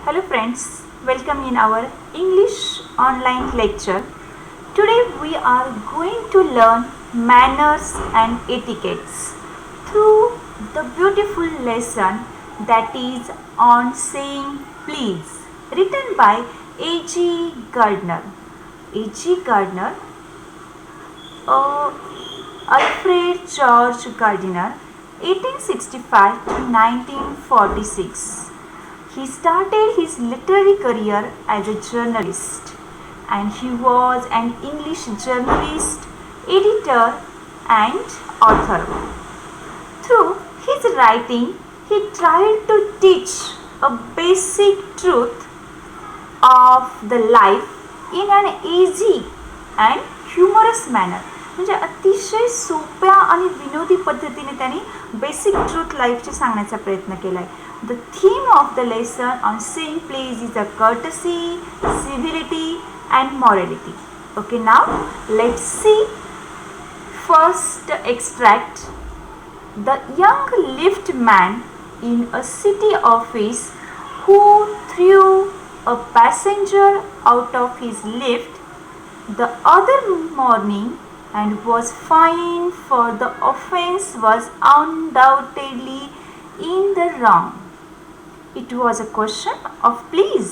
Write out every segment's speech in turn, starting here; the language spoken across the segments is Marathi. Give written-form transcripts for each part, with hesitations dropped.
Hello friends, welcome in our English online lecture. Today we are going to learn manners and etiquettes through the beautiful lesson that is on saying please, written by A.G. Gardner. A.G. Gardner, Alfred George Gardner, 1865 to 1946. He started his literary career as a journalist, and he was an English journalist, editor and author. Through his writing, he tried to teach a basic truth of the life in an easy and humorous manner. म्हणजे अतिशय सोप्या आणि विनोदी पद्धतीने त्यांनी बेसिक ट्रूथ लाईफचे सांगण्याचा प्रयत्न केला आहे. The theme of the lesson on saying please is a courtesy, civility and morality. Okay, now let's see first extract. The young liftman in a city office who threw a passenger out of his lift the other morning and was fined for the offense was undoubtedly in the wrong. It was a question of please.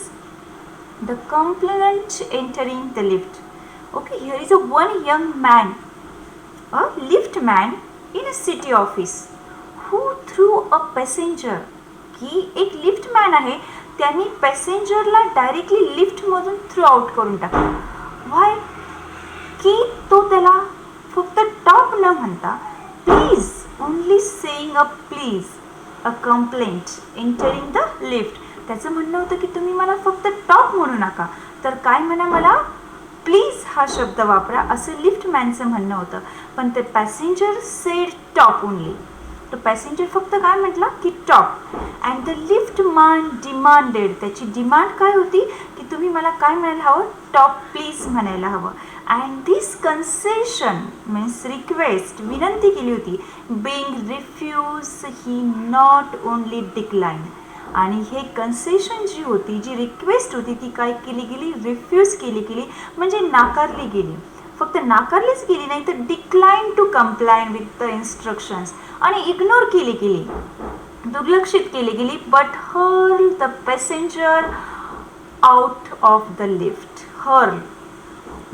The complainant entering the lift. Okay, here is a one young man, a liftman in a city office who threw a passenger. की एक लिफ्टमॅन आहे, त्यांनी पॅसेंजरला डायरेक्टली लिफ्टमधून थ्रू आउट करून टाकलं. व्हाय? की तो त्याला फक्त टॉप न म्हणता please, only saying a please, a complaint entering the lift. त्याचं म्हणणं होतं की तुम्ही मला फक्त टॉप म्हणू नका, तर काय म्हणा, मला प्लीज हा शब्द वापरा, असं लिफ्टमॅनचं म्हणणं होतं. पण ते पॅसेंजर सेड टॉप ओनली. तो पॅसेंजर फक्त काय म्हटला की top. And the liftman demanded, त्याची डिमांड काय होती की तुम्ही मला काय म्हणायला हवं, टॉप प्लीज म्हणायला हवं. And this concession means request, विनंती केली होती. Being refuse, he not only decline. आणि हे कन्सेशन जी होती, जी रिक्वेस्ट होती, ती काय केली गेली, रिफ्यूज केली गेली, म्हणजे नाकारली गेली. फक्त नाकारलीच गेली नाही, तर decline to comply with the instructions, आणि इग्नोर केली गेली, दुर्लक्षित केली गेली. But hurl the passenger out of the lift. Hurl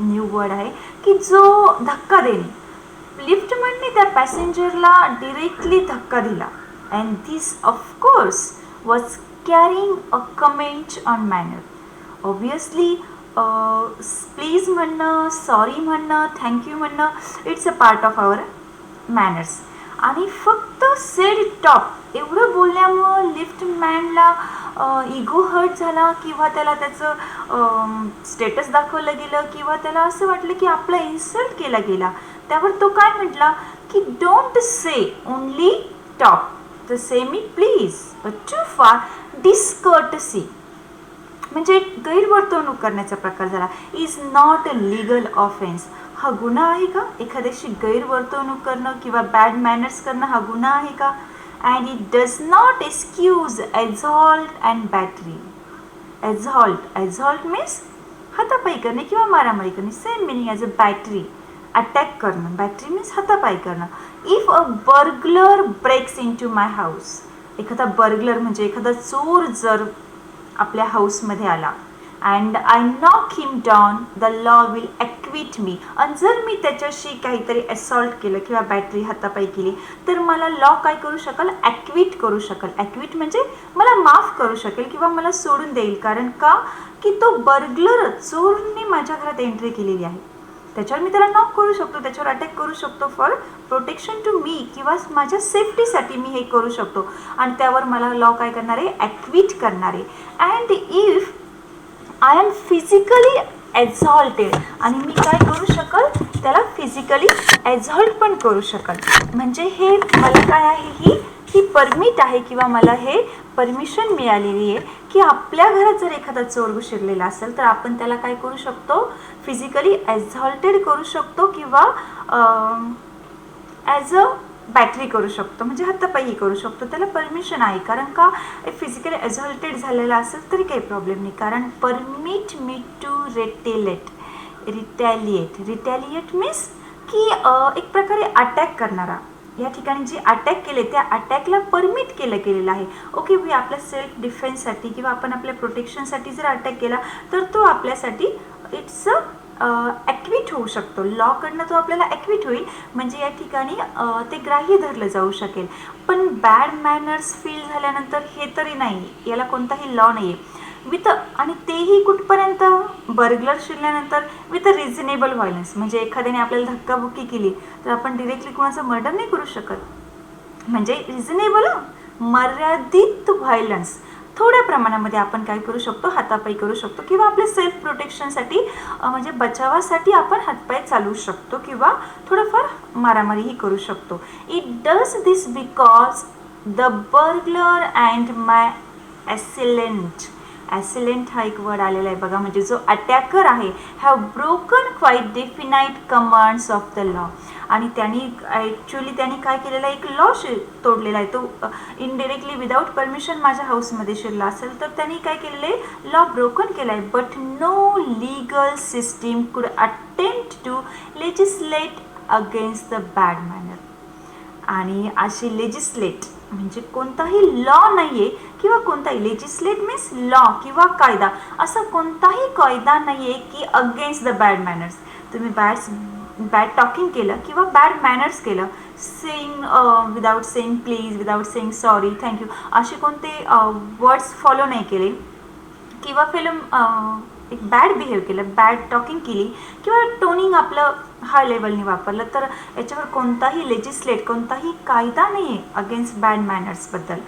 new word आहे की जो धक्का देणे. लिफ्टमॅनने त्या पॅसेंजरला डिरेक्टली धक्का दिला. And this of course was carrying a comment on manner. Obviously please म्हणणं, सॉरी म्हणणं, थँक्यू म्हणणं, it's a part of our manners. आणि फक्त सेड टॉप एवढं बोलल्यामुळं लिफ्टमॅनला इगो हर्ट झाला, किंवा त्याला त्याचं स्टेटस दाखवलं गेलं, किंवा त्याला असं वाटलं की आपला इन्सल्ट केला गेला. त्यावर तो काय म्हटला की डोंट से ओनली टॉप, तर से मी प्लीज, टू फार डिस्कर्टसी, म्हणजे गैरवर्तवणूक करण्याचा प्रकार झाला. Is not a legal offence. हा गुन्हा आहे का? एखाद्याशी गैरवर्तवणूक करणं किंवा बॅड मॅनर्स करणं हा गुन्हा आहे का? And it does not excuse assault and battery. Assault means हातापाई करणे किंवा मारामारी करणे. Same meaning as a battery, attack करणं. बॅटरी मीन्स हातापाई करणं. If a burglar breaks into my house. एखादा बर्गलर म्हणजे एखादा चोर जर आपल्या हाऊसमध्ये आला, and I knock him down, the law will acquit me. आणि जर मी त्याच्याशी काहीतरी असॉल्ट केलं किंवा बॅटरी हातापाई केली, तर मला लॉ काय करू शकेल, ॲक्विट करू शकेल. ॲक्विट म्हणजे मला माफ करू शकेल किंवा मला सोडून देईल. कारण का की तो बर्गलर, चोरने माझ्या घरात एंट्री केलेली आहे, त्याच्यावर मी त्याला नॉक करू शकतो, त्याच्यावर अटॅक करू शकतो फॉर प्रोटेक्शन टू मी, किंवा माझ्या सेफ्टीसाठी मी हे करू शकतो. आणि त्यावर मला लॉ काय करणार आहे, ॲक्विट करणार आहे. And if I am physically assaulted, आणि मी काय करू शकल, त्याला फिजिकली ॲझॉल्ट पण करू शकल. म्हणजे हे मला काय आहे, ही परमिट आहे, किंवा मला हे परमिशन मिळालेली आहे की आपल्या घरात जर एखादा चोर घुशिरलेला असेल, तर आपण त्याला काय करू शकतो, फिजिकली ॲझॉल्टेड करू शकतो, किंवा ॲज अ बॅटरी करू शकतो, म्हणजे हातापायी करू शकतो, त्याला परमिशन आहे. कारण का फिजिकली एक्झॉल्टेड झालेला असेल तरी काही प्रॉब्लेम नाही. कारण permit me to retaliate means की एक प्रकारे अटॅक करणारा. या ठिकाणी जे अटॅक केले त्या अटॅकला परमिट केलेलं आहे. ओके, मी आपल्या सेल्फ डिफेन्ससाठी किंवा आपण आपल्या प्रोटेक्शनसाठी जर अटॅक केला तर तो आपल्यासाठी इट्स ॲक्विट होऊ शकतो. लॉकडनं तो आपल्याला ॲक्विट होईल, म्हणजे या ठिकाणी ते ग्राह्य धरलं जाऊ शकेल. पण बॅड मॅनर्स फील झाल्यानंतर हे तरी नाही, याला कोणताही लॉ नाही आहे. आणि तेही कुठपर्यंत, बर्गलर शिरल्यानंतर विथ रिझनेबल व्हायलन्स. म्हणजे एखाद्याने आपल्याला धक्काबुक्की केली तर आपण डिरेक्टली कोणाचं मर्डर नाही करू शकत. म्हणजे रिझनेबल, मर्यादित व्हायलन्स, थोड्या प्रमाणामध्ये आपण काय करू शकतो, हातापायी करू शकतो, किंवा आपल्या सेल्फ प्रोटेक्शनसाठी म्हणजे बचावासाठी आपण हातपाय चालवू शकतो, किंवा थोडंफार मारामारीही करू शकतो. It does this because the burglar and my assailant हा एक वर्ड आलेला आहे बघा, म्हणजे जो अटॅकर आहे, have broken quite definite commands of the law. आणि त्यांनी काय केलेला आहे, एक लॉ तोडलेला आहे. तो इनडिरेक्टली विदाऊट परमिशन माझ्या हाऊसमध्ये शिरला असेल तर त्यांनी काय केलेलं आहे, लॉ ब्रोकन केला आहे. But no legal system could attempt to legislate against the bad manner. आणि अशी लेजिस्लेट म्हणजे कोणताही लॉ नाही आहे, किंवा कोणताही लेजिस्लेट मीन्स लॉ किंवा कायदा, असा कोणताही कायदा नाही आहे की अगेन्स्ट द बॅड मॅनर्स. तुम्ही बॅड टॉकिंग केलं किंवा बॅड मॅनर्स केलं, saying without saying please, without saying sorry, thank you, असे कोणते वर्ड्स फॉलो नाही केले, किंवा एक बॅड बिहेव केलं, बॅड टॉकिंग केली, किंवा टोनिंग आपलं हाय लेवलनी वापरलं, तर याच्यावर कोणताही लेजिस्लेट, कोणताही कायदा नाही आहे अगेन्स्ट बॅड मॅनर्सबद्दल.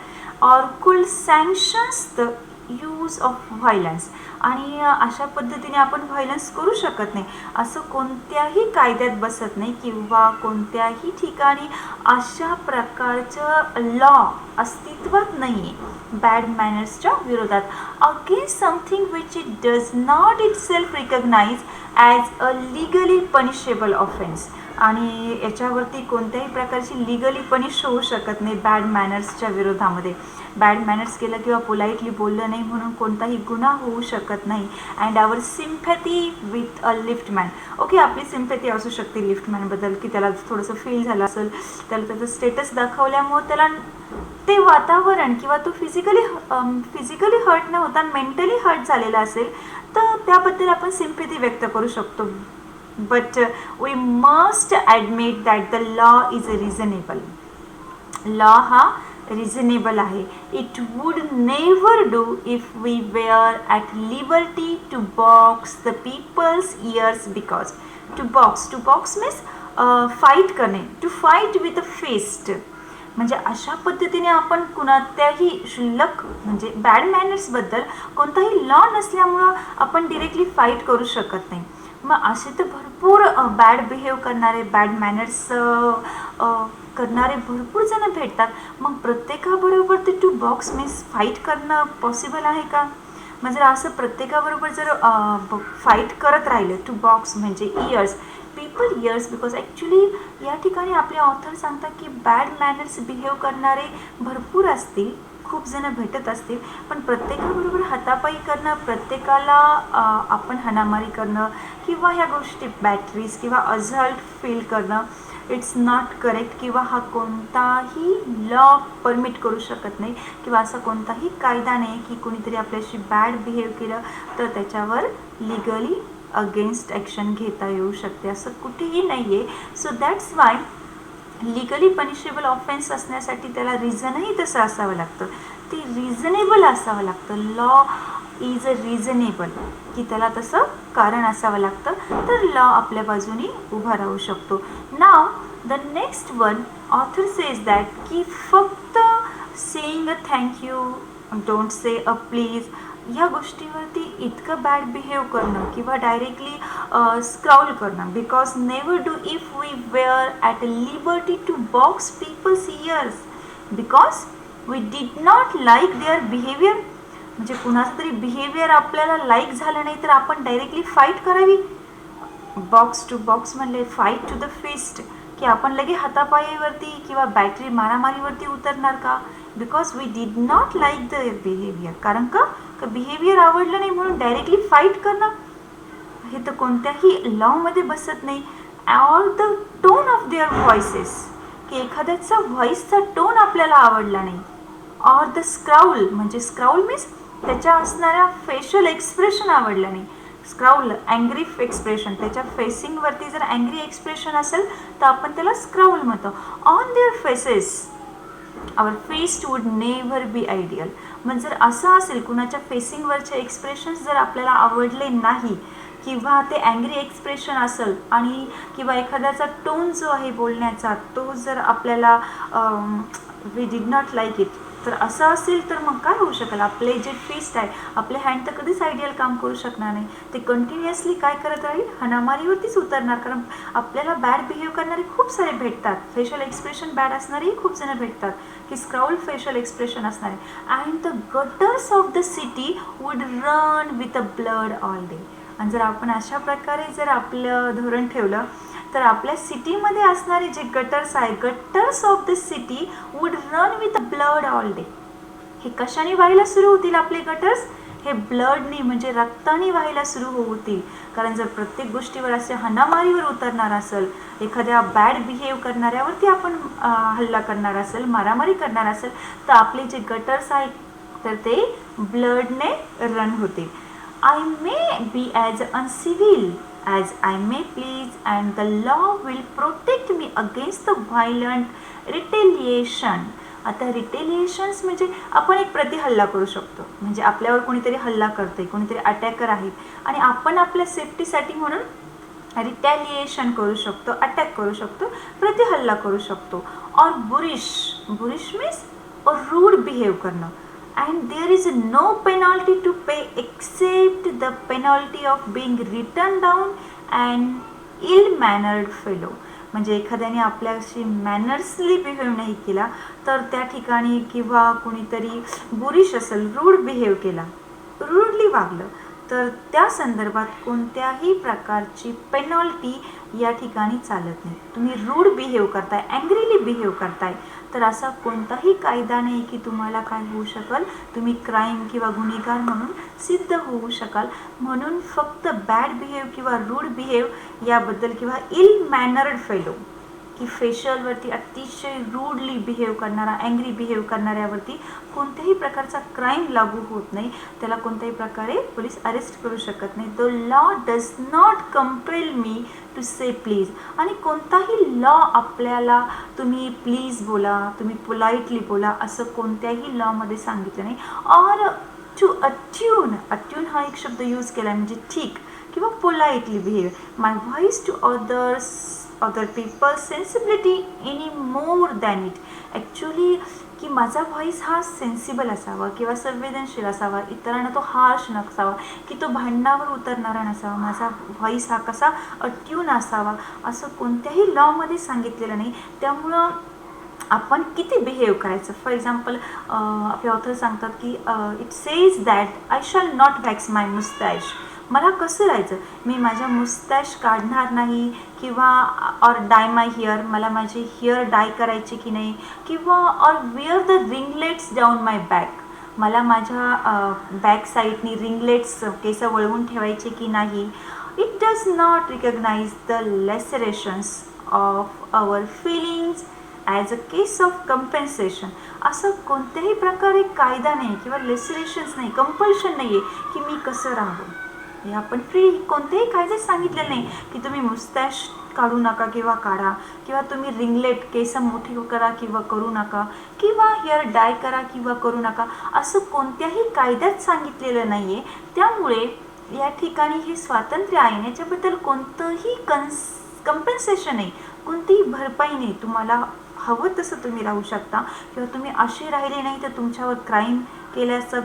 ऑर कुड sanctions the use of violence. आणि अशा पद्धतीने आपण व्हायलन्स करू शकत नाही, असं कोणत्याही कायद्यात बसत नाही, किंवा कोणत्याही ठिकाणी अशा प्रकारचं लॉ अस्तित्वात नाही आहे बॅड मॅनर्सच्या विरोधात. Against something which it does not itself recognise as a legally punishable offence. आणि याच्यावरती कोणत्याही प्रकारची लिगली पनिश होऊ शकत नाही बॅड मॅनर्सच्या विरोधामध्ये. बॅड मॅनर्स केलं किंवा पोलाइटली बोललं नाही म्हणून कोणताही गुन्हा होऊ शकत नाही. And our sympathy with a liftman. Okay, आपली सिम्पॅथी असू शकते लिफ्टमॅनबद्दल, की त्याला थोडंसं फील झालं असेल, त्याला त्याचं स्टेटस दाखवल्यामुळं त्याला ते वातावरण, किंवा तो फिजिकली हर्ट न होता मेंटली हर्ट झालेला असेल, तर त्याबद्दल आपण सिम्पॅथी व्यक्त करू शकतो. But we must admit that the law is reasonable. Law हा रिझनेबल आहे. It would never do if we were at liberty to box the people's ears, because to box means fight करणे, to fight with a fist. म्हणजे अशा पद्धतीने आपण कोणत्याही क्षुल्लक म्हणजे बॅड मॅनर्सबद्दल कोणताही लॉ नसल्यामुळं आपण डिरेक्टली फाईट करू शकत नाही. मग असे तर भरपूर बॅड बिहेव करणारे, बॅड मॅनर्स करणारे भरपूर जण भेटतात. मग प्रत्येकाबरोबर ते टू बॉक्स मीन्स फाईट करणं पॉसिबल आहे का? मग जर असं प्रत्येकाबरोबर जर फाईट करत राहिलं, टू बॉक्स म्हणजे years, people years, because actually या ठिकाणी आपले ऑथर सांगतात की बॅड मॅनर्स बिहेव करणारे भरपूर असतील, खूप जणं भेटत असतील, पण प्रत्येकाबरोबर हातापायी करणं, प्रत्येकाला आपण हाणामारी करणं, किंवा ह्या गोष्टी बॅटरीज किंवा अझल्ट फील करणं, इट्स नॉट करेक्ट. किंवा हा कोणताही लॉ परमिट करू शकत नाही, किंवा असा कोणताही कायदा नाही की कोणीतरी आपल्याशी बॅड बिहेव केलं तर त्याच्यावर लिगली अगेन्स्ट ॲक्शन घेता येऊ शकते, असं कुठेही नाही आहे. So that's why legally punishable offence असण्यासाठी त्याला रिझनही तसं असावं लागतं, ते रिझनेबल असावं लागतं. लॉ इज अ रिझनेबल, की त्याला तसं कारण असावं लागतं, तर लॉ आपल्या बाजूने उभा राहू शकतो. नाव the next one author says that की फक्त saying a thank you, don't say a please, ह्या गोष्टीवरती इतकं बॅड बिहेव करणं किंवा डायरेक्टली स्क्राउल करणं, because never do if we were at a liberty to box people's ears, because we did not like their behaviour. म्हणजे कुणाचं तरी बिहेवियर आपल्याला लाईक झालं नाही तर आपण डायरेक्टली फाईट करावी. बॉक्स टू बॉक्स म्हणले फाईट टू द फिस्ट, की आपण लगे हातापायावरती किंवा बॅटरी मारामारीवरती उतरणार का? Because we did not like the behaviour. कारण का बिहेवियर आवडलं नाही म्हणून डायरेक्टली फाईट करणं हे तर कोणत्याही लॉमध्ये बसत नाही. Or the tone of their voices, की एखाद्याचा व्हॉइसचा टोन आपल्याला आवडला नाही. ऑर द स्क्राउल, म्हणजे स्क्राउल मीन्स त्याच्या असणाऱ्या फेशियल एक्सप्रेशन आवडलं नाही. स्क्राउल अँग्री एक्सप्रेशन, त्याच्या फेसिंगवरती जर अँग्री एक्सप्रेशन असेल तर आपण त्याला स्क्राउल म्हणतो. On their faces our face would never be ideal. म्हणजे जर असं असेल कुणाच्या फेसिंगवरचे एक्सप्रेशन्स जर आपल्याला आवडले नाही किंवा ते अँग्री एक्सप्रेशन असेल आणि किंवा एखाद्याचा टोन जो आहे बोलण्याचा तो जर आपल्याला we did not like it, तर असं असेल तर मग काय होऊ शकेल? आपले जे फिस्ट आहे, आपले हँड तर कधीच आयडियल काम करू शकणार नाही. ते कंटिन्युअसली काय करत राहील? हाणामारीवरतीच उतरणार. कारण आपल्याला बॅड बिहेव करणारे खूप सारे भेटतात, फेशियल एक्सप्रेशन बॅड असणारेही खूप जण भेटतात, की स्क्राउल फेशियल एक्सप्रेशन असणारे. And the gutters of the city would run with a blood all day. आणि जर आपण अशा प्रकारे जर आपलं धोरण ठेवलं तर आपल्या सिटीमध्ये असणारे जे गटर्स आहे, gutters of the city would run with blood all day. हे कशाने व्हायला सुरू होतील आपले गटर्स? हे ब्लडनी म्हणजे रक्ताने व्हायला सुरू होतील. कारण जर प्रत्येक गोष्टीवर असे हाणामारीवर उतरणार असेल, एखाद्या बॅड बिहेव करणाऱ्यावरती आपण हल्ला करणार असेल, मारामारी करणार असेल, तर आपले जे गटर्स आहेत तर ते ब्लडने रन होतील. I may be as uncivil as I may please and the law will protect me against the violent retaliation. आता रिटेलिएशन्स म्हणजे आपण एक प्रतिहल्ला करू शकतो, म्हणजे आपल्यावर कोणीतरी हल्ला करते, कोणीतरी अटॅकर आहेत आणि आपण आपल्या सेफ्टीसाठी म्हणून रिटॅलिएशन करू शकतो, अटॅक करू शकतो, प्रतिहल्ला करू शकतो. और बुरिश, बुरिश मीन्स रूड बिहेव करणं. And there is no penalty to pay except the penalty of being written down and ill-mannered fellow. म्हणजे एखाद्याने आपल्याशी मॅनर्सली बिहेव नाही केला तर त्या ठिकाणी किंवा कोणीतरी बुरिश असेल, रूड बिहेव केला, रूडली वागलं, तर त्या संदर्भात कोणत्याही प्रकारची पेनॉल्टी या ठिकाणी चालत नाही. तुम्ही रूड बिहेव करताय, अँग्रीली बिहेव करताय, तर असा कोणताही कायदा नाही की तुम्हाला काय होऊ शकेल, तुम्ही क्राईम किंवा गुन्हेगार म्हणून सिद्ध होऊ शकाल. म्हणून फक्त बॅड बिहेव किंवा रूड बिहेव याबद्दल किंवा इल मॅनर्ड फेलो, की फेशियलवरती अतिशय रूडली बिहेव करणारा, अँग्री बिहेव करणाऱ्यावरती कोणत्याही प्रकारचा क्राईम लागू होत नाही, त्याला कोणत्याही प्रकारे पोलीस अरेस्ट करू शकत नाही. The law does not compel me to say please. आणि कोणताही लॉ आपल्याला तुम्ही प्लीज बोला, तुम्ही पोलाइटली बोला असं कोणत्याही लॉमध्ये सांगितलं नाही. ऑर टू अट्यून, अट्यून हा एक शब्द यूज केला आहे म्हणजे ठीक किंवा politely behave. My voice to other people sensibility any more than it. Actually की माझा व्हॉइस हा सेन्सिबल असावा किंवा संवेदनशील असावा, इतरांना तो हार्श नसावा, की तो भांडणावर उतरणारा नसावा, माझा व्हॉइस हा कसा अट्यून असावा असं कोणत्याही लॉमध्ये सांगितलेलं नाही. त्यामुळं आपण किती बिहेव करायचं. फॉर एक्झाम्पल आपले ऑथर सांगतात की it says that I shall not wax my moustache. मला कसं राहायचं, मी माझ्या मुस्टॅश काढणार नाही किंवा ऑर डाय माय हेअर, मला माझी हेअर डाय करायची की नाही, किंवा or wear the ringlets down my back, मला माझ्या बॅक साईडनी रिंगलेट्स केस वळवून ठेवायचे की नाही. It does not recognise the lacerations of our feelings as a case of compensation. असं कोणत्याही प्रकारे कायदा नाही किंवा लेसरेशन्स नाही, कंपल्शन नाही आहे की मी कसं राहावं. हे आपण फ्री, कोणतेही कायदे सांगितलेले नाही की तुम्ही मुस्टॅश काढू नका किंवा काढा, किंवा तुम्ही रिंगलेट केस मोठी करा किंवा करू नका, किंवा हेअर डाय करा किंवा करू नका, असं कोणत्याही कायद्यात सांगितलेलं नाही आहे. त्यामुळे या ठिकाणी हे स्वातंत्र्य आहे, याच्याबद्दल कोणतंही कंपेन्सेशन नाही, कोणतीही भरपाई नाही. तुम्हाला हवं तसं तुम्ही राहू शकता, किंवा तुम्ही असे राहिले नाही तर तुमच्यावर क्राईम केल्याचं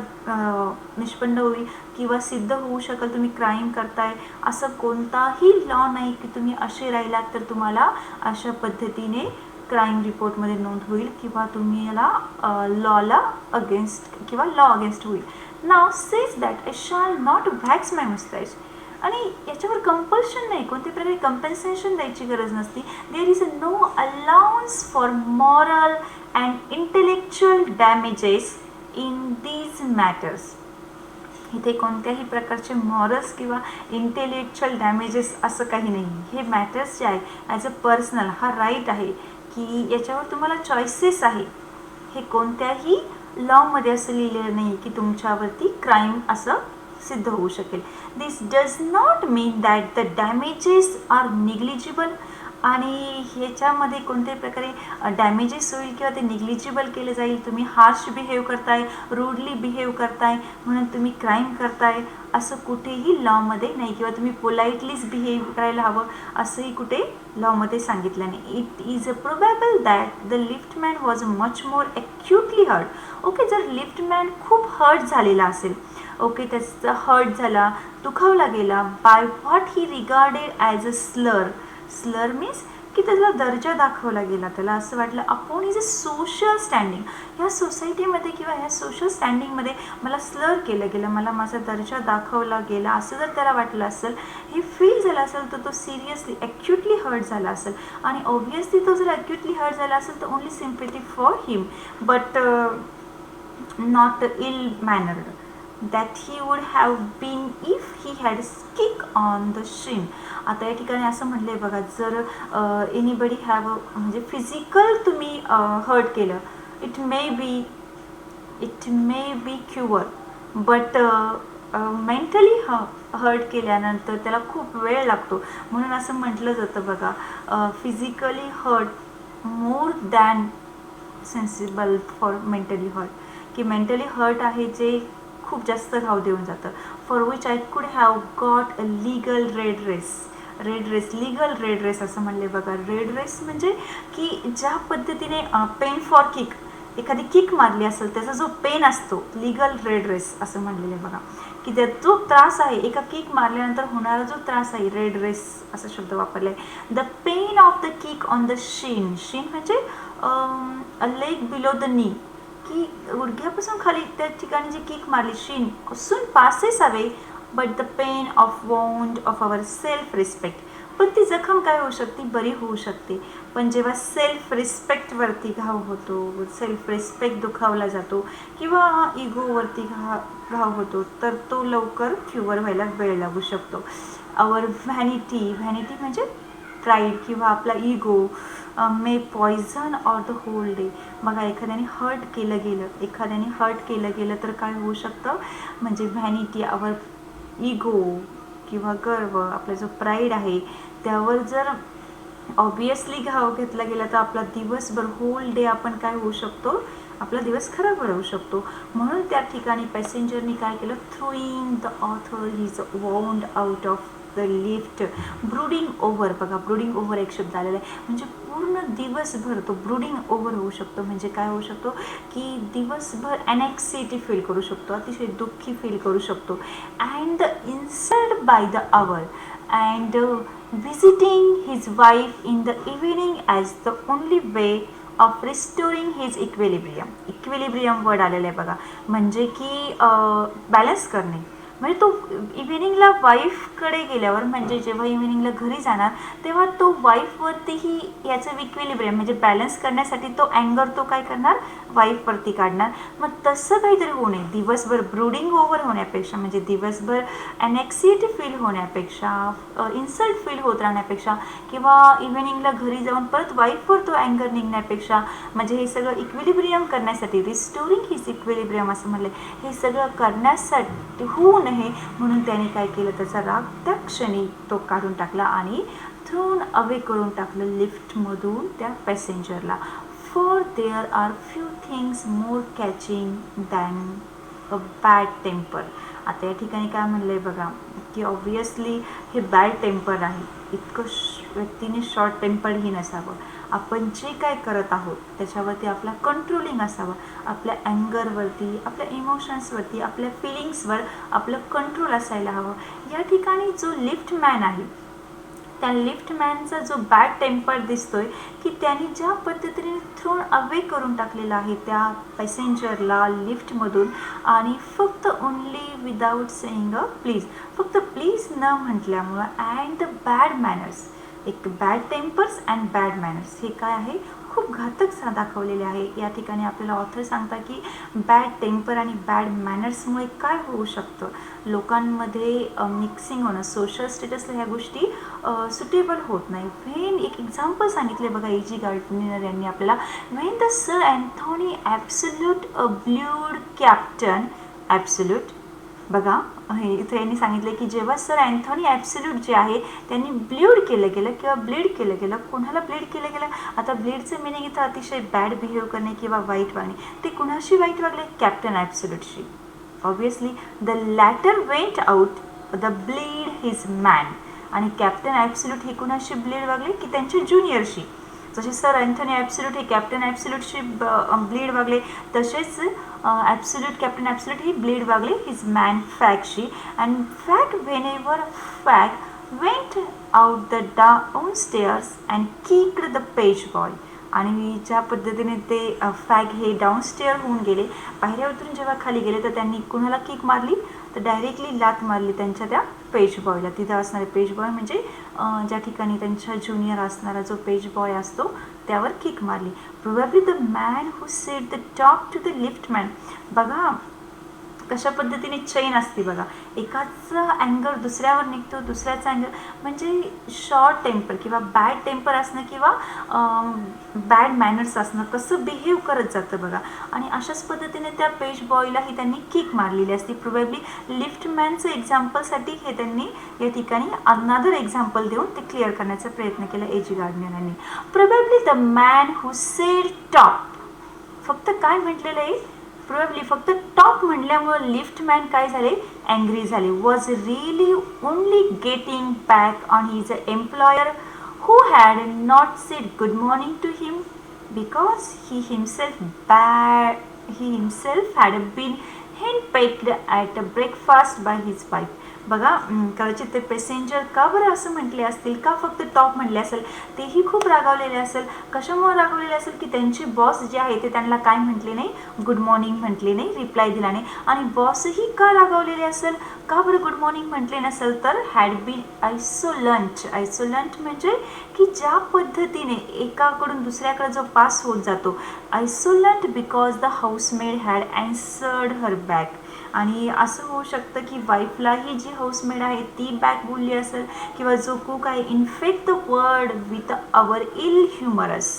निष्पन्न होईल किंवा सिद्ध होऊ शकेल तुम्ही क्राईम करताय. असं कोणताही लॉ नाही की तुम्ही असे राहिलात तर तुम्हाला अशा पद्धतीने क्राईम रिपोर्टमध्ये नोंद होईल किंवा तुम्ही याला लॉला अगेन्स्ट किंवा लॉ अगेन्स्ट होईल. Now says that I shall not wax my moustache. आणि याच्यावर कंपल्शन नाही, कोणत्या प्रकारे कंपेन्सेशन द्यायची गरज नसती. There is no allowance for moral and intellectual damages in these matters. इथे कोणत्याही प्रकारचे मॉरल्स किंवा इंटेलेक्च्युअल डॅमेजेस असं काही नाही. हे मॅटर्स जे आहे ॲज अ पर्सनल हा राईट आहे की याच्यावर तुम्हाला चॉईसेस आहे. हे कोणत्याही लॉमध्ये असं लिहिलेलं नाही की तुमच्यावरती क्राईम असं सिद्ध होऊ शकेल. This does not mean that the damages are negligible. आणि ह्याच्यामध्ये कोणत्याही प्रकारे डॅमेजेस होईल किंवा ते निग्लिजिबल केलं जाईल. तुम्ही हार्श बिहेव करताय, रूडली बिहेव करताय म्हणून तुम्ही क्राईम करताय असं कुठेही लॉमध्ये नाही, किंवा तुम्ही पोलाइटलीच बिहेव करायला हवं असंही कुठे लॉमध्ये सांगितलं नाही. It is a probable that the liftman was much more acutely hurt. Okay, जर लिफ्टमॅन खूप हर्ट झालेला असेल, ओके, त्याचा हर्ट झाला, दुखावला गेला by what he regarded as a slur. Slur means की त्याला दर्जा दाखवला गेला, त्याला असं वाटलं upon is a social standing. ह्या सोसायटीमध्ये किंवा ह्या सोशल स्टँडिंगमध्ये मला स्लर केलं गेलं, मला माझा दर्जा दाखवला गेला असं जर त्याला वाटलं असेल, हे फील झालं असेल, तर तो सिरियसली ॲक्युटली हर्ट झाला असेल. आणि ऑब्वियसली तो जर ॲक्युटली हर्ट झाला असेल तर only sympathy for him, but not ill mannered that he would have been if he had kick on the shin. आता या ठिकाणी असं म्हटलं आहे बघा, जर एनीबडी हॅव म्हणजे फिजिकल तुम्ही हर्ट केलं, it may be cure, but mentally hurt केल्यानंतर त्याला खूप वेळ लागतो. म्हणून असं म्हटलं जातं बघा, physically hurt more than sensible for mentally hurt, की मेंटली हर्ट आहे जे खूप जास्त घाव देऊन जातं. For which I could have got a legal redress legal redress असं म्हणले बघा. रेड रेस म्हणजे की ज्या पद्धतीने पेन फॉर किक, एखादी किक मारली असेल त्याचा जो पेन असतो, लीगल रेड रेस असं म्हणलेलं आहे बघा, की त्यात जो त्रास आहे, एका किक मारल्यानंतर होणारा जो त्रास आहे, रेड रेस असा शब्द वापरला आहे. The pain of the kick on the shin. Shin म्हणजे a leg below the knee, की गुडघ्यापासून खाली त्या ठिकाणी जी किक मारली, shin soon passes away, but the pain of wound of our self respect. पण ती जखम काय होऊ शकते, बरी होऊ शकते. पण जेव्हा सेल्फ रिस्पेक्टवरती घाव होतो, सेल्फ रिस्पेक्ट दुखावला जातो किंवा इगोवरती घाव होतो, तर तो लवकर क्युअर व्हायला वेळ लागू शकतो. आवर व्हॅनिटी म्हणजे प्राईड किंवा आपला ego may poison or the whole day. बघा, एखाद्याने हर्ट केलं गेलं तर काय होऊ शकतं, म्हणजे व्हॅनिटी, आवर इगो किंवा गर्व, आपला जो प्राईड आहे त्यावर जर ऑब्वियसली घाव घेतला गेला तर आपला दिवसभर होल डे आपण काय होऊ शकतो, आपला दिवस खराब राहू शकतो. म्हणून त्या ठिकाणी पॅसेंजरनी काय केलं, throwing the author his wound out of the lift. Brooding over, बघा ब्रुडिंग ओव्हर एक शब्द आलेला आहे, म्हणजे पूर्ण दिवसभर तो ब्रुडिंग ओव्हर होऊ शकतो. म्हणजे काय होऊ शकतो की दिवसभर ॲनेक्सिटी फील करू शकतो, अतिशय दुःखी फील करू शकतो. And the insult by the hour and visiting his wife in the evening as the only way of restoring his equilibrium. Equilibrium word आलेला आहे बघा, म्हणजे की बॅलन्स करणे. म्हणजे तो इव्हिनिंगला वाईफकडे गेल्यावर, म्हणजे जेव्हा इव्हिनिंगला घरी जाणार तेव्हा तो वाईफवरतीही याचं इक्विलिब्रियम म्हणजे बॅलन्स करण्यासाठी तो अँगर तो काय करणार, वाईफवरती काढणार. मग तसं काहीतरी होऊ नये, दिवसभर ब्रुडिंग ओव्हर होण्यापेक्षा, म्हणजे दिवसभर ॲनेक्सिटी फील होण्यापेक्षा, इन्सल्ट फील होत राहण्यापेक्षा किंवा इव्हिनिंगला घरी जाऊन परत वाईफवर तो अँगर निघण्यापेक्षा, म्हणजे हे सगळं इक्विलिब्रियम करण्यासाठी, रिस्टोरिंग हिज इक्विलिब्रियम असं म्हणले, हे सगळं करण्यासाठी होऊ नये म्हणून त्याने काय केलं, त्याचा राग त्या क्षणी तो काढून टाकला आणि थ्रोन अवे करून टाकलं लिफ्टमधून त्या पॅसेंजरला. For there are few things more catching than a bad temper. आता या ठिकाणी काय म्हणलं आहे बघा, की ऑब्वियसली हे बॅड टेम्पर आहे. इतकं व्यक्तीने शॉर्ट टेम्पर्डही नसावं. आपण जे काय करत आहोत त्याच्यावरती आपला कंट्रोलिंग असावं. आपल्या अँगरवरती, आपल्या इमोशन्सवरती, आपल्या फिलिंग्सवर आपलं कंट्रोल असायला हवं. या ठिकाणी जो लिफ्टमॅन आहे, त्या लिफ्टमॅनचा जो बॅड टेम्पर दिसतोय की त्यांनी ज्या पद्धतीने थ्रोन अवे करून टाकलेला आहे त्या पॅसेंजरला लिफ्टमधून, आणि फक्त only without saying a please. फक्त प्लीज न म्हटल्यामुळं अँड द बॅड मॅनर्स, एक bad tempers and bad manners हे काय आहे, खूप घातक दाखवलेले आहे. या ठिकाणी आपल्याला ऑथर सांगता की बॅड टेम्पर आणि बॅड मॅनर्समुळे काय होऊ शकतं, लोकांमध्ये मिक्सिंग होणं, सोशल स्टेटसला ह्या गोष्टी सुटेबल होत नाही. व्हेन एक एक्झाम्पल सांगितले बघा E.G. गार्डनर यांनी आपल्याला, when the sir Anthony Absolute bullied captain Absolute. बघा हे इथे यांनी सांगितले की जेव्हा सर अँथोनी ॲब्सोल्यूट जे आहे त्यांनी ब्लीड केलं गेलं किंवा ब्लीड केलं गेलं. कोणाला ब्लीड केलं गेलं, आता ब्लीडचं मिनिंग इथं अतिशय बॅड बिहेव करणे किंवा वाईट वागणे. ते कुणाशी वाईट वागले, कॅप्टन ॲब्सोल्यूटशी. Obviously the latter went out the bullied his man, आणि कॅप्टन ॲब्सोल्यूट हे कुणाशी ब्लीड वागले की त्यांच्या ज्युनियरशी. जसे सर अँथोनी ॲब्सोल्यूट हे कॅप्टन ॲब्सोल्यूटशी ब्लीड वागले, तसेच ॲब्सोल्यूट कॅप्टन ॲब्सोल्यूट ही ब्लीड वागले हिज मॅन फॅगशी. And fag whenever fag went out the downstairs and kicked the page boy. आणि ज्या पद्धतीने ते फॅग हे डाऊनस्टेअर होऊन गेले, पायऱ्या उतरून जेव्हा खाली गेले, तर त्यांनी कुणाला किक मारली, तर डायरेक्टली लात मारली त्यांच्या त्या पेज बॉयला. तिथं असणारे पेज बॉय म्हणजे ज्या ठिकाणी त्यांच्या ज्युनियर असणारा जो पेज बॉय असतो त्यावर किक मारली. Probably the man who said the talk to the liftman. बघा कशा पद्धतीने चेन असते बघा, एकाचा अँगर दुसऱ्यावर निघतो, दुसऱ्याचा अँगर, म्हणजे शॉर्ट टेम्पर किंवा बॅड टेम्पर असणं किंवा बॅड मॅनर्स असणं कसं बिहेव करत जातं बघा. आणि अशाच पद्धतीने त्या पेज बॉयलाही त्यांनी किक मारलेली असते. प्रोबॅबली लिफ्टमॅनचं एक्झाम्पलसाठी हे त्यांनी या ठिकाणी अनदर एक्झाम्पल देऊन ते क्लिअर करण्याचा प्रयत्न केला E.G. गार्डनरांनी. Probably the man who said top, फक्त काय म्हटलेलं आहे, प्रोबॅबली फक्त टॉप म्हटल्यामुळं लिफ्टमॅन काय झाले, अँग्री झाले. Was really only getting back on his employer who had not said good morning to him because he himself had been henpecked at breakfast by his wife. बघा कदाचित ते पॅसेंजर का बरं असं म्हटले असतील, का फक्त टॉप म्हटले असेल, तेही खूप रागावलेले असेल. कशामुळे रागावलेले असेल की त्यांचे बॉस जे आहे ते त्यांना काय म्हटले नाही, गुड मॉर्निंग म्हटले नाही, रिप्लाय दिला नाही. आणि बॉसही का रागावलेले असेल, का बरं गुड मॉर्निंग म्हटले नसेल, तर हॅड बीन आयसोलंट म्हणजे की ज्या पद्धतीने एकाकडून दुसऱ्याकडे जो पास होत जातो, insolent because the housemaid had answered her back. आणि असं होऊ शकतं की वाईफलाही जी हाऊसमेड आहे ती बॅक बोलली असेल, किंवा जो कुक आहे, infect the word with our ill humours.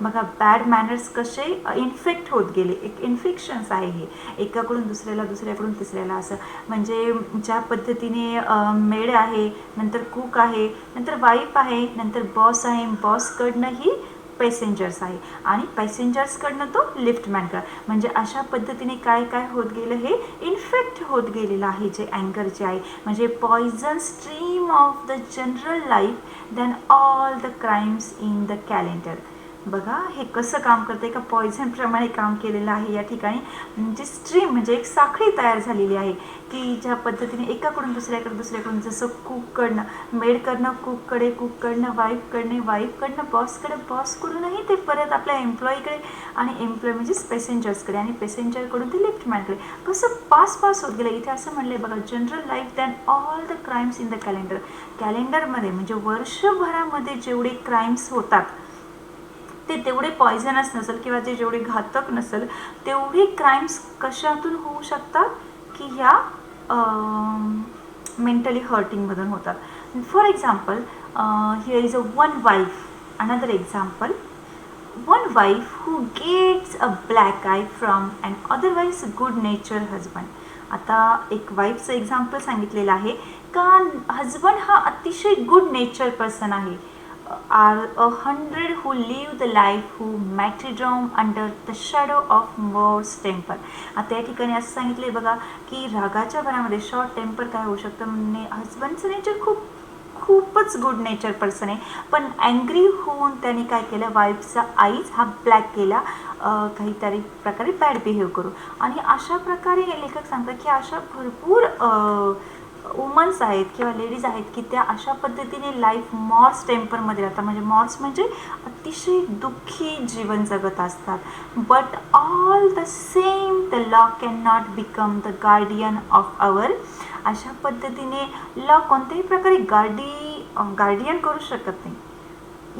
बघा बॅड मॅनर्स कसे इन्फेक्ट होत गेले, एक इन्फेक्शन्स आहे हे, एकाकडून दुसऱ्याला, दुसऱ्याकडून तिसऱ्याला, असं. म्हणजे ज्या पद्धतीने मेड आहे, नंतर कुक आहे, नंतर वाईफ आहे, नंतर बॉस आहे, बॉसकडनंही पॅसेंजर्स आहे, आणि पॅसेंजर्सकडनं तो लिफ्टमॅनकडं. म्हणजे अशा पद्धतीने काय काय होत गेलं, हे इन्फेक्ट होत गेलेलं आहे जे अँगर जे आहे. म्हणजे poison stream of the general life than all the crimes in the calendar. बघा हे कसं काम करते, का पॉयझनप्रमाणे काम केलेलं आहे या ठिकाणी. म्हणजे स्ट्रीम म्हणजे एक साखळी तयार झालेली आहे की ज्या पद्धतीने एकाकडून दुसऱ्याकडून, जसं कुककडनं मेडकडनं कुककडे, कुककडनं वाईफकडनं, वाईफकडनं बॉसकडे, बॉसकडूनही ते परत आपल्या एम्प्लॉईकडे, आणि एम्प्लॉई म्हणजेच पॅसेंजर्सकडे, आणि पॅसेंजरकडून ते लिफ्टमॅनकडे, कसं पास होत गेलं. इथे असं म्हणलं आहे बघा, general life than all the crimes in the calendar. कॅलेंडरमध्ये म्हणजे वर्षभरामध्ये जेवढे क्राईम्स होतात ते तेवढे पॉयझनस नसेल, किंवा ते जेवढे घातक नसेल, तेवढे क्राईम्स कशातून होऊ शकतात की ह्या मेंटली हर्टिंगमधून होतात. For example here is a one wife, another example, one wife who gets a black eye from an otherwise good natured husband. आता एक वाईफचं एक्झाम्पल सांगितलेलं आहे का हजबंड हा अतिशय गुड नेचर पर्सन आहे. Are 100 who live the life who martyrdom under the shadow of Morse temper. आता या ठिकाणी असं सांगितले बघा की रागाच्या भरामध्ये शॉर्ट टेम्पर काय होऊ शकतं, म्हणजे हजबंडचं नेचर खूपच गुड नेचर पर्सन आहे, पण अँग्री होऊन त्याने काय केलं, वाईफचा आईज हा ब्लॅक केला, काहीतरी प्रकारे बॅड बिहेव करू. आणि अशा प्रकारे लेखक सांगतात की अशा भरपूर वुमन्स आहेत किंवा लेडीज आहेत की त्या अशा पद्धतीने लाईफ मॉर्स टेम्परमध्ये राहतात. म्हणजे मॉर्स म्हणजे अतिशय दुःखी जीवन जगत असतात. But all the same the law cannot become the guardian of our. अशा पद्धतीने लॉ कोणत्याही प्रकारे गार्डियन करू शकत नाही.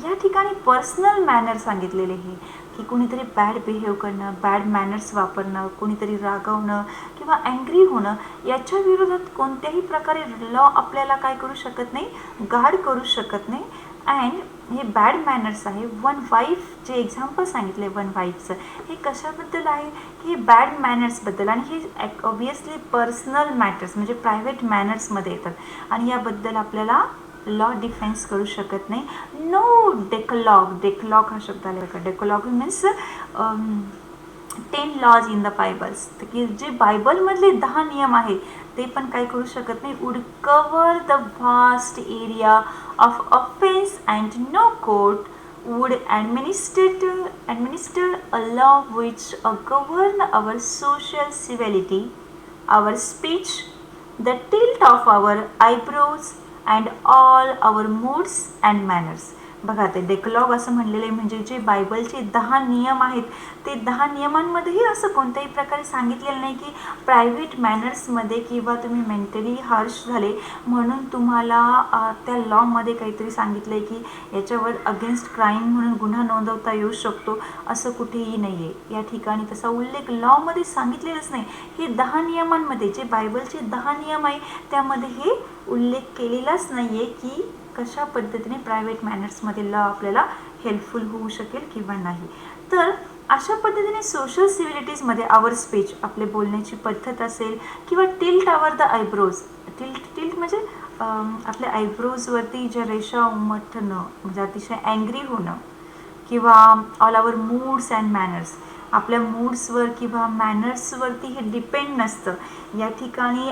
या ठिकाणी पर्सनल मॅनर सांगितलेले आहे की कोणीतरी बॅड बिहेव करणं, बॅड मॅनर्स वापरणं, कोणीतरी रागावणं किंवा अँग्री होणं, याच्या विरोधात कोणत्याही प्रकारे लॉ आपल्याला काय करू शकत नाही, गार्ड करू शकत नाही. अँड हे बॅड मॅनर्स आहे. वन वाईफ जे एक्झाम्पल सांगितले वन वाईफचं, हे कशाबद्दल आहे की हे बॅड मॅनर्सबद्दल, आणि हे ऑब्वियसली पर्सनल मॅटर्स म्हणजे प्रायव्हेट मॅनर्समध्ये येतात आणि याबद्दल आपल्याला लॉ डिफेन्स करू शकत नाही. नो डेकलॉग हा शब्द आला का. डेकलॉग मीन्स 10 लॉज इन द बायबल्स, की जे बायबलमधले 10 नियम आहे ते पण काय करू शकत नाही. Would cover the vast area of offence and no court would administer a law which govern our social civility, our speech, the tilt of our eyebrows and all our moods and manners. बघा, ते डेकलॉग असं म्हणलेले म्हणजे जे बायबलचे 10 नियम आहेत ते 10 नियमांमध्येही असं कोणत्याही प्रकारे सांगितलेलं नाही की प्रायव्हेट मॅनर्समध्ये किंवा तुम्ही मेंटली हार्श झाले म्हणून तुम्हाला त्या लॉमध्ये काहीतरी सांगितलं आहे की याच्यावर अगेन्स्ट क्राईम म्हणून गुन्हा नोंदवता येऊ शकतो, असं कुठेही नाही आहे. या ठिकाणी तसा उल्लेख लॉमध्ये सांगितलेलंच नाही. हे 10 नियमांमध्ये, जे बायबलचे 10 नियम आहे त्यामध्ये हे उल्लेख केलेलाच नाही आहे की कशा पद्धतीने प्रायव्हेट मॅनर्समध्ये लॉ आपल्याला हेल्पफुल होऊ शकेल किंवा नाही. तर अशा पद्धतीने सोशल सिव्हिलिटीजमध्ये आवर स्पीच, आपले बोलण्याची पद्धत असेल, किंवा tilt our the eyebrows, tilt म्हणजे आपल्या आयब्रोजवरती ज्या रेषा उमटणं म्हणजे अतिशय अँग्री होणं, किंवा all our moods and manners, आपल्या मूड्सवर किंवा मॅनर्सवरती हे डिपेंड नसतं. या ठिकाणी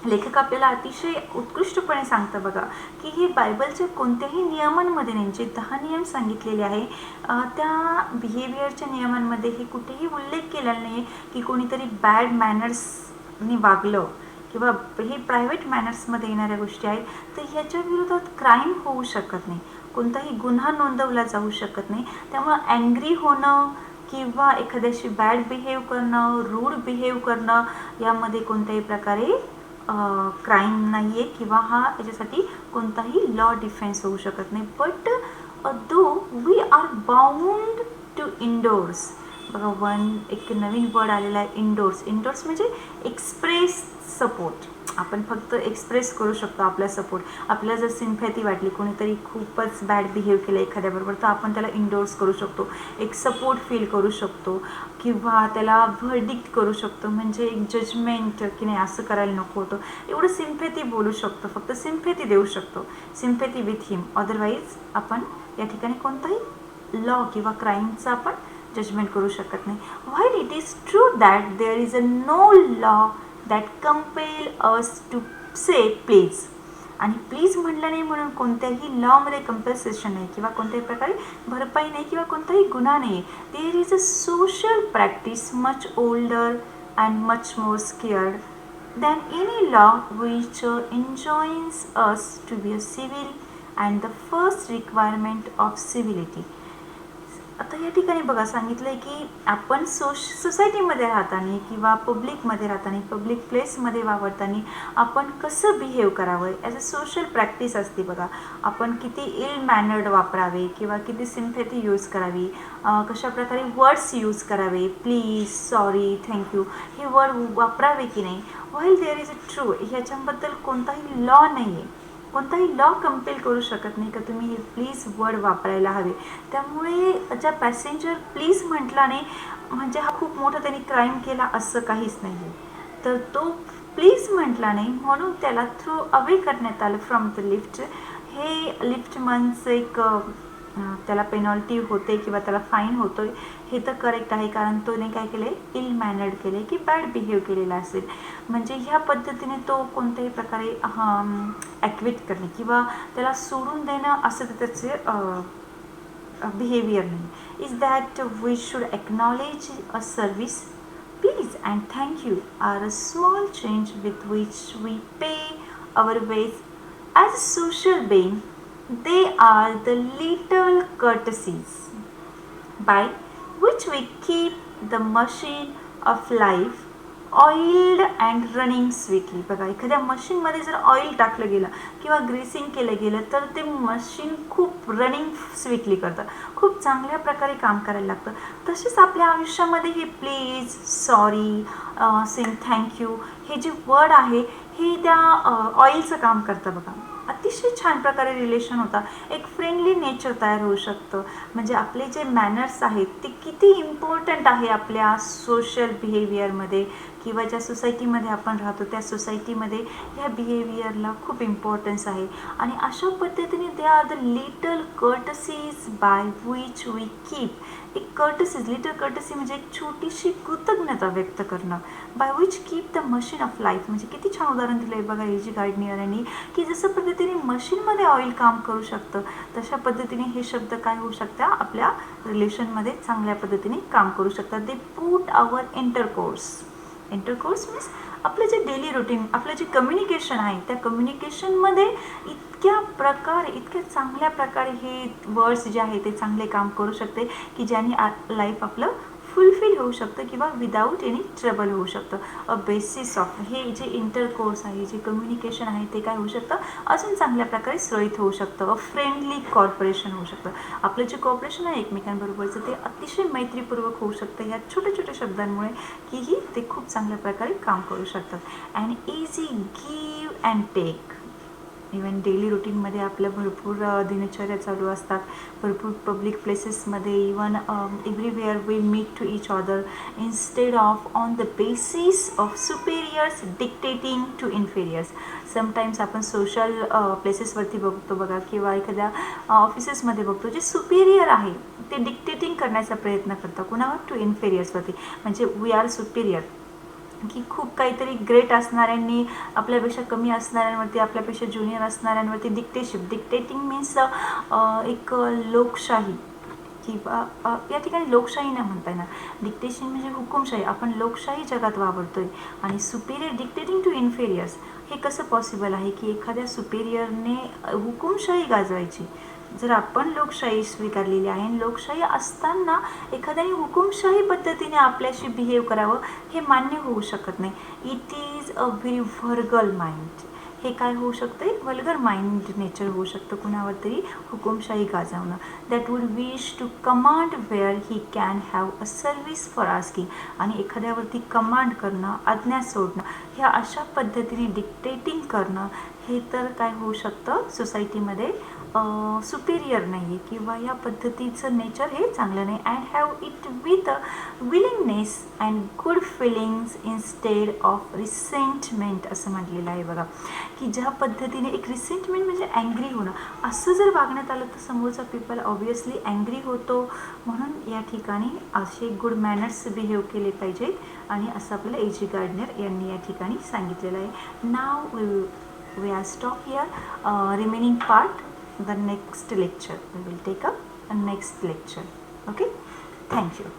लेखक आपल्याला अतिशय उत्कृष्टपणे सांगतं बघा की हे बायबलच्या कोणत्याही नियमांमध्ये नाही, जे 10 नियम सांगितलेले आहे त्या बिहेवियरच्या नियमांमध्ये हे कुठेही उल्लेख केलेला नाही की कोणीतरी बॅड मॅनर्सनी वागलं किंवा हे प्रायव्हेट मॅनर्समध्ये येणाऱ्या गोष्टी आहेत तर ह्याच्या विरोधात क्राईम होऊ शकत नाही, कोणताही गुन्हा नोंदवला जाऊ शकत नाही. त्यामुळं अँग्री होणं किंवा एखाद्याशी बॅड बिहेव करणं, रूड बिहेव करणं यामध्ये कोणत्याही प्रकारे क्राईम नाही आहे किंवा हा याच्यासाठी कोणताही लॉ डिफेन्स होऊ शकत नाही. But though we are bound to endorse, बघा एक नवीन वर्ड आलेला आहे इंडोर्स. इंडोर्स म्हणजे एक्सप्रेस सपोर्ट, आपण फक्त एक्सप्रेस करू शकतो आपला सपोर्ट. आपल्याला जर सिम्पॅथी वाटली, कोणीतरी खूपच बॅड बिहेव केलं एखाद्याबरोबर, तर आपण त्याला इंडोर्स करू शकतो, एक सपोर्ट फील करू शकतो किंवा त्याला व्हर्डिक्ट करू शकतो, म्हणजे एक जजमेंट की नाही असं करायला नको होतं, एवढं सिम्पॅथी बोलू शकतो, फक्त सिम्पॅथी देऊ शकतो, सिम्पॅथी विथ हिम. अदरवाईज आपण या ठिकाणी कोणताही लॉ किंवा क्राईमचा आपण जजमेंट करू शकत नाही. While it is true that there is a no law that compel us to say please, आणि प्लीज म्हटलं नाही म्हणून कोणत्याही लॉमध्ये कंपल्सेशन नाही किंवा कोणत्याही प्रकारे भरपाई नाही किंवा कोणताही गुन्हा नाही. There is a social practice much older and much more scared than any law which enjoins us to be a civil and the first requirement of civility. आता या ठिकाणी बघा सांगितलं आहे की आपण सोसायटीमध्ये राहताना किंवा पब्लिकमध्ये राहताना, पब्लिक प्लेसमध्ये वावरताना आपण कसं बिहेव करावं, ॲज अ सोशल प्रॅक्टिस असते बघा. आपण किती इल मॅनर्ड वापरावे किंवा किती सिम्पॅथी यूज करावी, कशा प्रकारे वर्ड्स यूज करावे, प्लीज, सॉरी, थँक्यू हे वर्ड वापरावे की नाही. While there is a true, ह्याच्याबद्दल कोणताही लॉ नाही आहे, कोणताही लॉ कंपेल करू शकत नाही का तुम्ही हे प्लीज वर्ड वापरायला हवे. त्यामुळे ज्या पॅसेंजर प्लीज म्हटला नाही म्हणजे हा खूप मोठा त्यांनी क्राईम केला असं काहीच नाही आहे. तर तो प्लीज म्हटला नाही म्हणून त्याला थ्रो अवे करण्यात आलं फ्रॉम द लिफ्ट. हे लिफ्ट मनचं एक त्याला पेनॉल्टी होते किंवा त्याला फाईन होतो हे तर करेक्ट आहे, कारण तोने काय केलं आहे, इल मॅनर्ड केले की बॅड बिहेव केलेला असेल. म्हणजे ह्या पद्धतीने तो कोणत्याही प्रकारे ॲक्विट करणे किंवा त्याला सोडून देणं असं त्याचे बिहेवियर नाही. Is that we should acknowledge a service, please and thank you are a small change with which we pay our way as a social being. They are the little courtesies by which we keep the machine of life oiled and running sweetly. बघा, एखाद्या मशीनमध्ये जर ऑइल टाकलं गेलं किंवा ग्रीसिंग केलं गेलं तर ते मशीन खूप रनिंग स्वीटली करतं, खूप चांगल्या प्रकारे काम करायला लागतं. तसेच आपल्या आयुष्यामध्ये हे प्लीज, सॉरी, सेइंग थँक्यू हे जे वर्ड आहे हे त्या ऑइलचं काम करतं. बघा, अतिशय छान प्रकारे रिलेशन होता, एक फ्रेंडली नेचर तयार होऊ शकतं. म्हणजे आपले जे मॅनर्स आहेत ते किती इम्पॉर्टंट आहे आपल्या सोशल बिहेवियरमध्ये किंवा ज्या सोसायटीमध्ये आपण राहतो त्या सोसायटीमध्ये ह्या बिहेवियरला खूप इम्पॉर्टन्स आहे. आणि अशा पद्धतीने there are the little courtesies by which we keep. एक कर्टसीज, लिटल कर्टसी म्हणजे एक छोटीशी कृतज्ञता व्यक्त करणं. By which keep the machine of life. म्हणजे किती छान उदाहरण दिलं आहे बघा एजी गार्डनियर यांनी, की जसं पद्धतीने मशीनमध्ये ऑइल काम करू शकतं तशा पद्धतीने हे शब्द काय होऊ शकतात, आपल्या रिलेशनमध्ये चांगल्या पद्धतीने काम करू शकतात. They put our intercourse. Intercourse means आपलं जे डेली रुटीन, आपलं जे कम्युनिकेशन आहे त्या कम्युनिकेशनमध्ये इतक्या चांगल्या प्रकारे हे वर्ड्स जे आहे ते चांगले काम करू शकते की ज्याने लाईफ आपलं फुलफिल होऊ शकतं किंवा विदाऊट एनी ट्रबल होऊ शकतं. अ बेसिस ऑफ हे जे इंटरकोर्स आहे, जे कम्युनिकेशन आहे ते काय होऊ शकतं, अजून चांगल्या प्रकारे सुरळीत होऊ शकतं. अ फ्रेंडली कॉर्पोरेशन होऊ शकतं. आपलं जे कॉर्पोरेशन आहे एकमेकांबरोबरचं ते अतिशय मैत्रीपूर्वक होऊ शकतं या छोट्या छोट्या शब्दांमुळे, की ते खूप चांगल्या प्रकारे काम करू शकतात. And easy give and take. Even daily रुटीनमध्ये आपल्या भरपूर दिनचर्या चालू असतात, भरपूर पब्लिक प्लेसेसमध्ये, even everywhere we meet to each other instead of on the basis of superiors dictating to inferiors. Sometimes आपण सोशल प्लेसेसवरती बघतो बघा किंवा एखाद्या ऑफिसेसमध्ये बघतो, जे सुपेरियर आहे ते डिक्टेटिंग करण्याचा प्रयत्न करतात कुणावर, टू इन्फेरियर्सवरती. म्हणजे वी आर सुपेरियर, की खूप काहीतरी ग्रेट असणाऱ्यांनी आपल्यापेक्षा कमी असणाऱ्यांवरती, आपल्यापेक्षा ज्युनियर असणाऱ्यांवरती डिक्टेटिंग मीन्स एक लोकशाही किंवा या ठिकाणी लोकशाही नाही म्हणता येणार, डिक्टेशन म्हणजे हुकुमशाही. आपण लोकशाही जगात वावरतोय आणि सुपेरियर डिक्टेटिंग टू इन्फेरियर्स हे कसं पॉसिबल आहे की एखाद्या सुपेरियरने हुकुमशाही गाजवायची. जर आपण लोकशाही स्वीकारलेली आहे आणि लोकशाही असताना एखाद्याने हुकुमशाही पद्धतीने आपल्याशी बिहेव करावं हे मान्य होऊ शकत नाही. It is a very vulgar mind. हे काय होऊ शकतं, एक वल्गर माइंड नेचर होऊ शकतं कुणावर तरी हुकुमशाही गाजवणं. That would wish to command where he can have a service for asking. आणि एखाद्यावरती कमांड करणं, आज्ञा सोडणं, ह्या अशा पद्धतीने डिक्टेटिंग करणं हे तर काय होऊ शकतं, सोसायटीमध्ये सुपेरियर नाही आहे किंवा या पद्धतीचं नेचर हे चांगलं नाही. And have it with willingness and good feelings instead of resentment असं म्हटलेलं आहे बघा, की ज्या पद्धतीने एक रिसेंटमेंट म्हणजे ॲंग्री होणं, असं जर वागण्यात आलं तर समोरचा पीपल ऑब्वियसली ॲंग्री होतो. म्हणून या ठिकाणी असे गुड मॅनर्स बिहेव केले पाहिजेत आणि असं आपल्याला एजी गार्डनर यांनी या ठिकाणी सांगितलेलं आहे. नाव we are stop here, remaining part the next lecture we will take up a next lecture. Okay, thank you.